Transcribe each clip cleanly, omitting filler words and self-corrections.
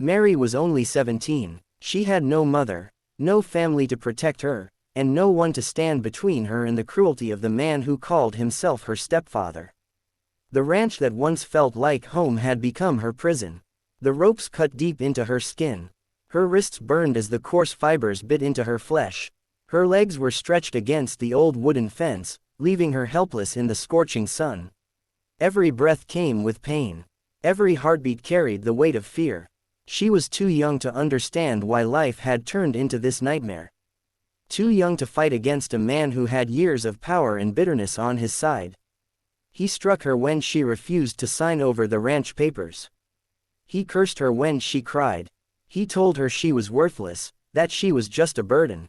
Mary was only 17. She had no mother, no family to protect her, and no one to stand between her and the cruelty of the man who called himself her stepfather. The ranch that once felt like home had become her prison. The ropes cut deep into her skin. Her wrists burned as the coarse fibers bit into her flesh. Her legs were stretched against the old wooden fence, leaving her helpless in the scorching sun. Every breath came with pain. Every heartbeat carried the weight of fear. She was too young to understand why life had turned into this nightmare. Too young to fight against a man who had years of power and bitterness on his side. He struck her when she refused to sign over the ranch papers. He cursed her when she cried. He told her she was worthless, that she was just a burden.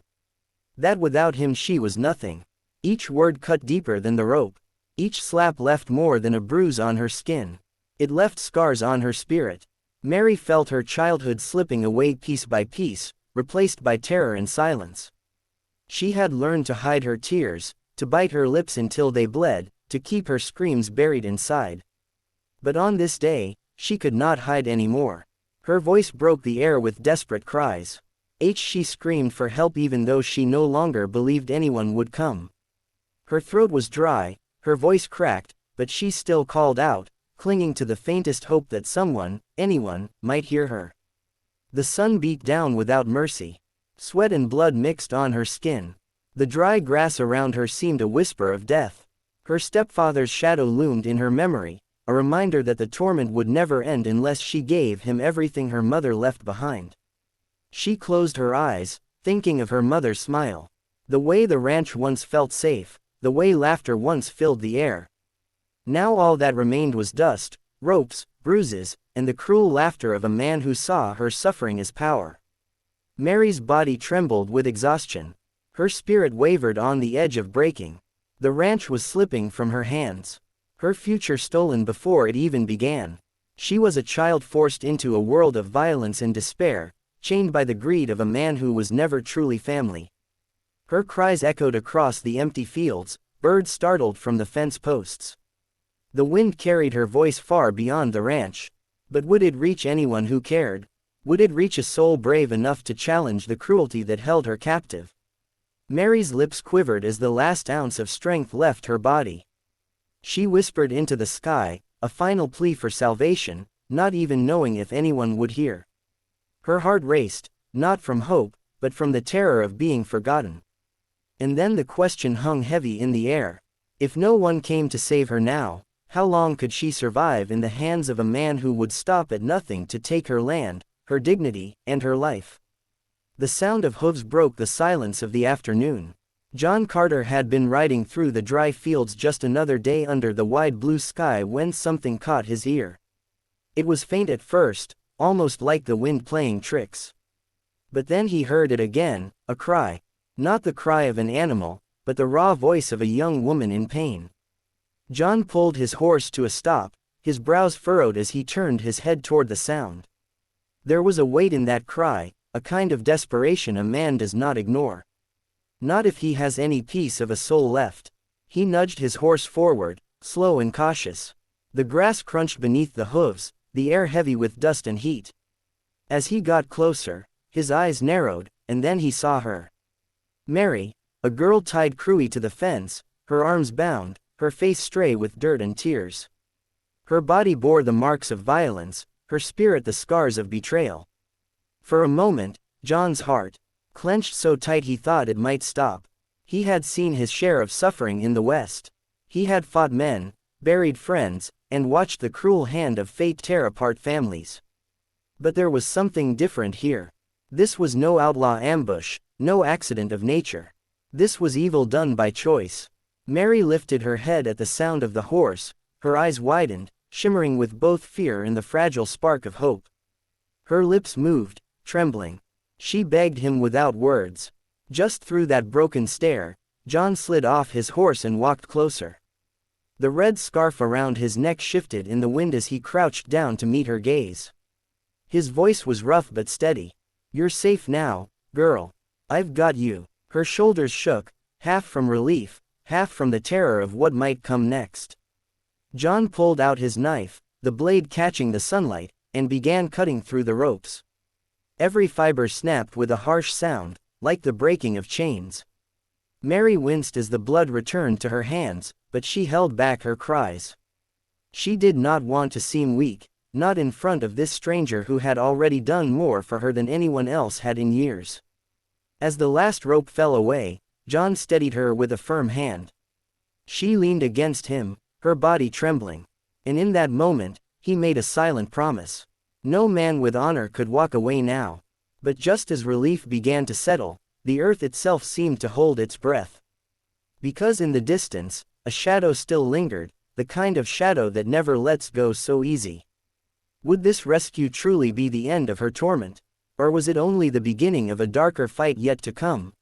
That without him she was nothing. Each word cut deeper than the rope. Each slap left more than a bruise on her skin. It left scars on her spirit. Mary felt her childhood slipping away piece by piece, replaced by terror and silence. She had learned to hide her tears, to bite her lips until they bled, to keep her screams buried inside. But on this day, she could not hide anymore. Her voice broke the air with desperate cries. She screamed for help even though she no longer believed anyone would come. Her throat was dry, her voice cracked, but she still called out, clinging to the faintest hope that someone, anyone, might hear her. The sun beat down without mercy. Sweat and blood mixed on her skin. The dry grass around her seemed a whisper of death. Her stepfather's shadow loomed in her memory, a reminder that the torment would never end unless she gave him everything her mother left behind. She closed her eyes, thinking of her mother's smile. The way the ranch once felt safe, the way laughter once filled the air. Now all that remained was dust, ropes, bruises, and the cruel laughter of a man who saw her suffering as power. Mary's body trembled with exhaustion. Her spirit wavered on the edge of breaking. The ranch was slipping from her hands. Her future stolen before it even began. She was a child forced into a world of violence and despair, chained by the greed of a man who was never truly family. Her cries echoed across the empty fields, birds startled from the fence posts. The wind carried her voice far beyond the ranch. But would it reach anyone who cared? Would it reach a soul brave enough to challenge the cruelty that held her captive? Mary's lips quivered as the last ounce of strength left her body. She whispered into the sky, a final plea for salvation, not even knowing if anyone would hear. Her heart raced, not from hope, but from the terror of being forgotten. And then the question hung heavy in the air. If no one came to save her now, how long could she survive in the hands of a man who would stop at nothing to take her land, her dignity, and her life? The sound of hooves broke the silence of the afternoon. John Carter had been riding through the dry fields just another day under the wide blue sky when something caught his ear. It was faint at first, almost like the wind playing tricks. But then he heard it again, a cry. Not the cry of an animal, but the raw voice of a young woman in pain. John pulled his horse to a stop, his brows furrowed as he turned his head toward the sound. There was a weight in that cry, a kind of desperation a man does not ignore. Not if he has any piece of a soul left. He nudged his horse forward, slow and cautious. The grass crunched beneath the hooves, the air heavy with dust and heat. As he got closer, his eyes narrowed, and then he saw her. Mary, a girl tied cruelly to the fence, her arms bound, her face stray with dirt and tears. Her body bore the marks of violence, her spirit the scars of betrayal. For a moment, John's heart clenched so tight he thought it might stop. He had seen his share of suffering in the West. He had fought men, buried friends, and watched the cruel hand of fate tear apart families. But there was something different here. This was no outlaw ambush, no accident of nature. This was evil done by choice. Mary lifted her head at the sound of the horse, her eyes widened, shimmering with both fear and the fragile spark of hope. Her lips moved, trembling. She begged him without words. Just through that broken stare, John slid off his horse and walked closer. The red scarf around his neck shifted in the wind as he crouched down to meet her gaze. His voice was rough but steady. "You're safe now, girl. I've got you." Her shoulders shook, half from relief, half from the terror of what might come next. John pulled out his knife, the blade catching the sunlight, and began cutting through the ropes. Every fiber snapped with a harsh sound, like the breaking of chains. Mary winced as the blood returned to her hands, but she held back her cries. She did not want to seem weak, not in front of this stranger who had already done more for her than anyone else had in years. As the last rope fell away, John steadied her with a firm hand. She leaned against him, her body trembling. And in that moment, he made a silent promise. No man with honor could walk away now. But just as relief began to settle, the earth itself seemed to hold its breath. Because in the distance, a shadow still lingered, the kind of shadow that never lets go so easy. Would this rescue truly be the end of her torment? Or was it only the beginning of a darker fight yet to come?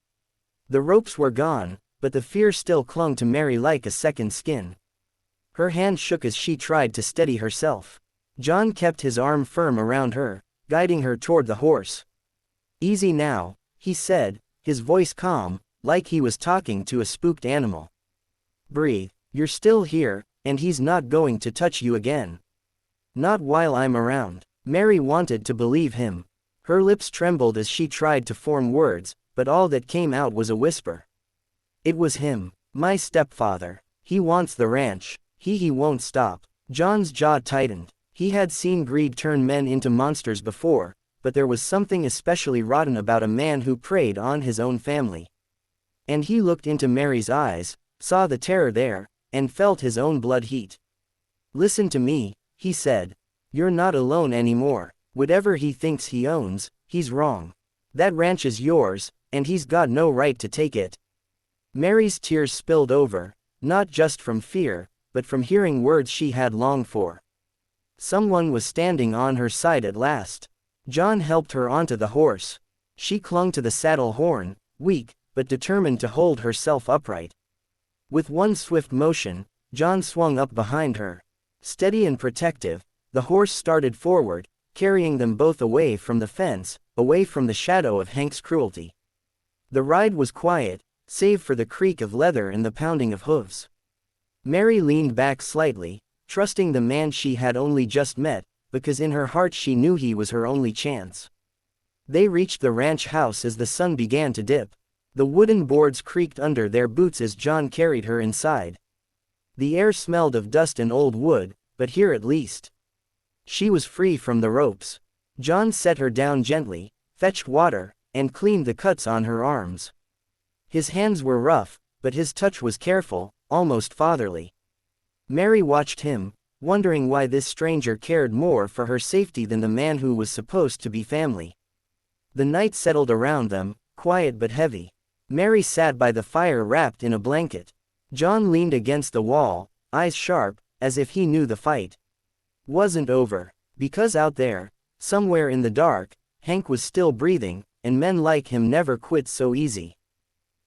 The ropes were gone, but the fear still clung to Mary like a second skin. Her hand shook as she tried to steady herself. John kept his arm firm around her, guiding her toward the horse. "Easy now," he said, his voice calm, like he was talking to a spooked animal. "Breathe, you're still here, and he's not going to touch you again. Not while I'm around." Mary wanted to believe him. Her lips trembled as she tried to form words, but all that came out was a whisper. "It was him, my stepfather. He wants the ranch. He won't stop." John's jaw tightened. He had seen greed turn men into monsters before, but there was something especially rotten about a man who preyed on his own family. And he looked into Mary's eyes, saw the terror there, and felt his own blood heat. "Listen to me," he said. "You're not alone anymore. Whatever he thinks he owns, he's wrong. That ranch is yours, and he's got no right to take it." Mary's tears spilled over, not just from fear, but from hearing words she had longed for. Someone was standing on her side at last. John helped her onto the horse. She clung to the saddle horn, weak, but determined to hold herself upright. With one swift motion, John swung up behind her. Steady and protective, the horse started forward, carrying them both away from the fence, away from the shadow of Hank's cruelty. The ride was quiet, save for the creak of leather and the pounding of hooves. Mary leaned back slightly, trusting the man she had only just met, because in her heart she knew he was her only chance. They reached the ranch house as the sun began to dip. The wooden boards creaked under their boots as John carried her inside. The air smelled of dust and old wood, but here at least. She was free from the ropes. John set her down gently, fetched water, and cleaned the cuts on her arms. His hands were rough, but his touch was careful, almost fatherly. Mary watched him, wondering why this stranger cared more for her safety than the man who was supposed to be family. The night settled around them, quiet but heavy. Mary sat by the fire wrapped in a blanket. John leaned against the wall, eyes sharp, as if he knew the fight wasn't over. Because out there, somewhere in the dark, Hank was still breathing, and men like him never quit so easy.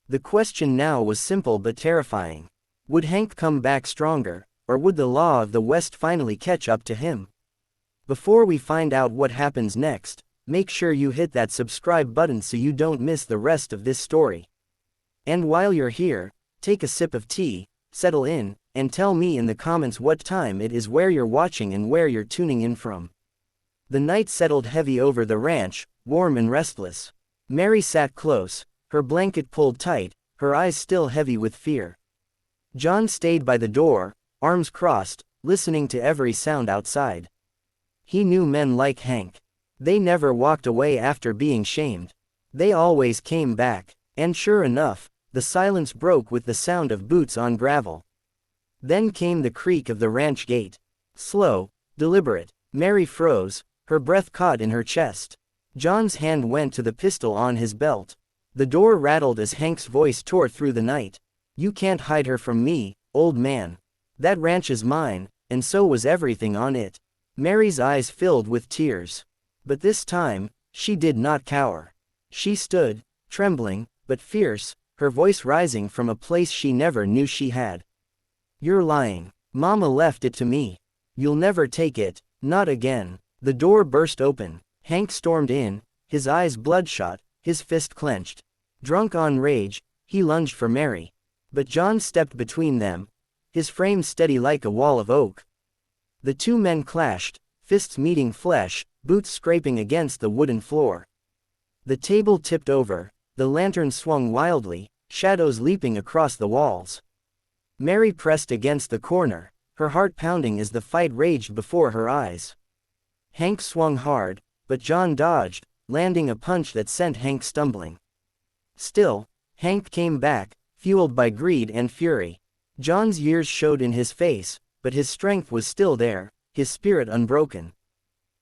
The question now was simple but terrifying. Would Hank come back stronger, or would the law of the West finally catch up to him? Before we find out what happens next, make sure you hit that subscribe button so you don't miss the rest of this story. And while you're here, take a sip of tea, settle in, and tell me in the comments what time it is, where you're watching and where you're tuning in from. The night settled heavy over the ranch, warm and restless. Mary sat close, her blanket pulled tight, her eyes still heavy with fear. John stayed by the door, arms crossed, listening to every sound outside. He knew men like Hank. They never walked away after being shamed. They always came back, and sure enough, the silence broke with the sound of boots on gravel. Then came the creak of the ranch gate. Slow, deliberate. Mary froze, her breath caught in her chest. John's hand went to the pistol on his belt. The door rattled as Hank's voice tore through the night. "You can't hide her from me, old man. That ranch is mine, and so was everything on it." Mary's eyes filled with tears. But this time, she did not cower. She stood, trembling, but fierce, her voice rising from a place she never knew she had. "You're lying. Mama left it to me. You'll never take it, not again." The door burst open. Hank stormed in, his eyes bloodshot, his fist clenched. Drunk on rage, he lunged for Mary. But John stepped between them, his frame steady like a wall of oak. The two men clashed, fists meeting flesh, boots scraping against the wooden floor. The table tipped over, the lantern swung wildly, shadows leaping across the walls. Mary pressed against the corner, her heart pounding as the fight raged before her eyes. Hank swung hard, but John dodged, landing a punch that sent Hank stumbling. Still, Hank came back, fueled by greed and fury. John's years showed in his face, but his strength was still there, his spirit unbroken.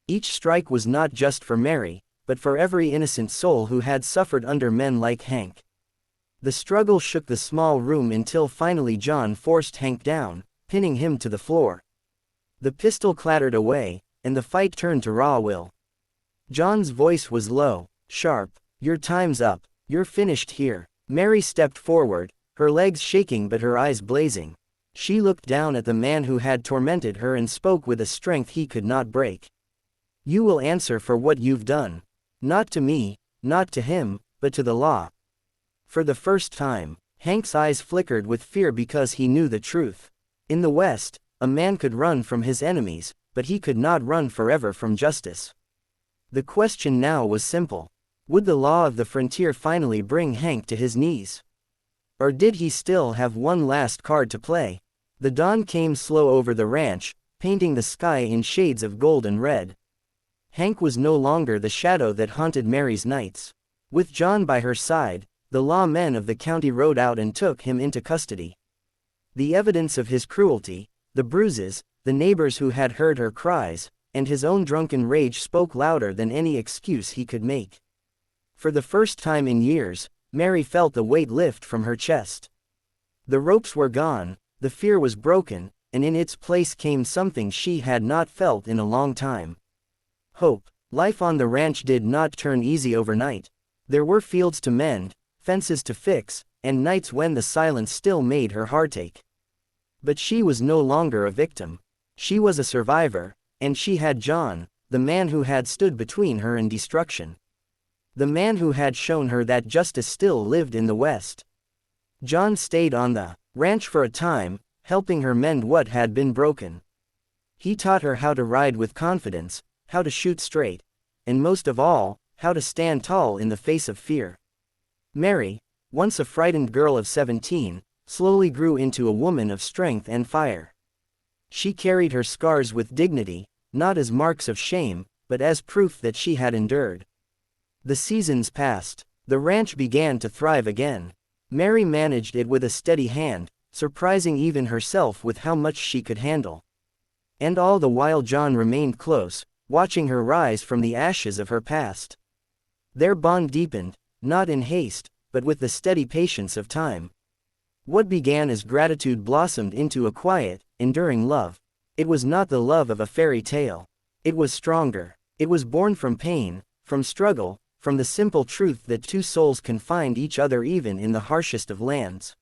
Each strike was not just for Mary, but for every innocent soul who had suffered under men like Hank. The struggle shook the small room until finally John forced Hank down, pinning him to the floor. The pistol clattered away, and the fight turned to raw will. John's voice was low, sharp. "Your time's up, you're finished here." Mary stepped forward, her legs shaking but her eyes blazing. She looked down at the man who had tormented her and spoke with a strength he could not break. "You will answer for what you've done. Not to me, not to him, but to the law." For the first time, Hank's eyes flickered with fear because he knew the truth. In the West, a man could run from his enemies, but he could not run forever from justice. The question now was simple. Would the law of the frontier finally bring Hank to his knees? Or did he still have one last card to play? The dawn came slow over the ranch, painting the sky in shades of gold and red. Hank was no longer the shadow that haunted Mary's nights. With John by her side, the lawmen of the county rode out and took him into custody. The evidence of his cruelty, the bruises, the neighbors who had heard her cries, and his own drunken rage spoke louder than any excuse he could make. For the first time in years, Mary felt the weight lift from her chest. The ropes were gone, the fear was broken, and in its place came something she had not felt in a long time. Hope. Life on the ranch did not turn easy overnight. There were fields to mend, fences to fix, and nights when the silence still made her heart ache. But she was no longer a victim. She was a survivor, and she had John, the man who had stood between her and destruction. The man who had shown her that justice still lived in the West. John stayed on the ranch for a time, helping her mend what had been broken. He taught her how to ride with confidence, how to shoot straight, and most of all, how to stand tall in the face of fear. Mary, once a frightened girl of 17, slowly grew into a woman of strength and fire. She carried her scars with dignity, not as marks of shame, but as proof that she had endured. The seasons passed. The ranch began to thrive again. Mary managed it with a steady hand, surprising even herself with how much she could handle. And all the while John remained close, watching her rise from the ashes of her past. Their bond deepened, not in haste, but with the steady patience of time. What began as gratitude blossomed into a quiet, enduring love. It was not the love of a fairy tale. It was stronger. It was born from pain, from struggle, from the simple truth that two souls can find each other even in the harshest of lands.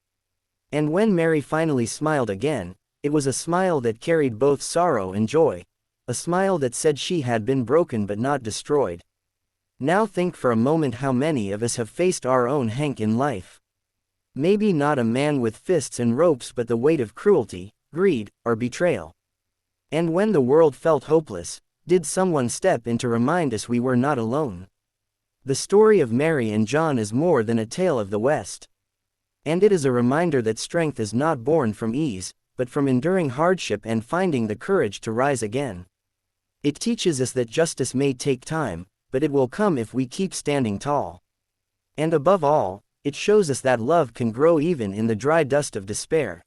And when Mary finally smiled again, it was a smile that carried both sorrow and joy. A smile that said she had been broken but not destroyed. Now think for a moment how many of us have faced our own Hank in life. Maybe not a man with fists and ropes but the weight of cruelty, greed, or betrayal. And when the world felt hopeless, did someone step in to remind us we were not alone? The story of Mary and John is more than a tale of the West. And it is a reminder that strength is not born from ease, but from enduring hardship and finding the courage to rise again. It teaches us that justice may take time, but it will come if we keep standing tall. And above all, it shows us that love can grow even in the dry dust of despair.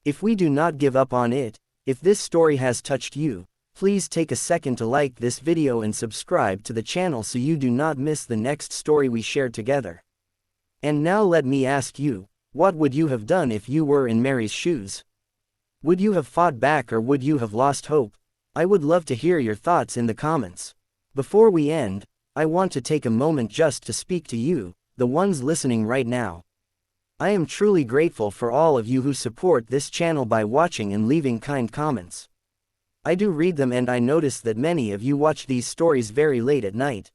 If we do not give up on it, if this story has touched you, please take a second to like this video and subscribe to the channel so you do not miss the next story we share together. And now let me ask you, what would you have done if you were in Mary's shoes? Would you have fought back or would you have lost hope? I would love to hear your thoughts in the comments. Before we end, I want to take a moment just to speak to you, the ones listening right now. I am truly grateful for all of you who support this channel by watching and leaving kind comments. I do read them and I notice that many of you watch these stories very late at night.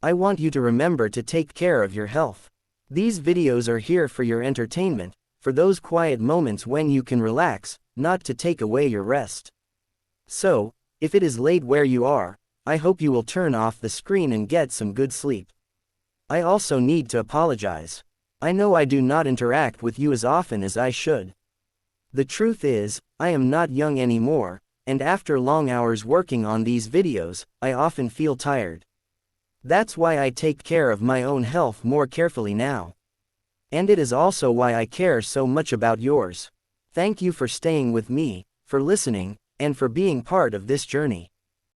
I want you to remember to take care of your health. These videos are here for your entertainment, for those quiet moments when you can relax, not to take away your rest. So, If it is late where you are, I hope you will turn off the screen and get some good sleep. I also need to apologize. I know I do not interact with you as often as I should. The truth is, I am not young anymore, and after long hours working on these videos, I often feel tired. That's why I take care of my own health more carefully now. And it is also why I care so much about yours. Thank you for staying with me, for listening, and for being part of this journey.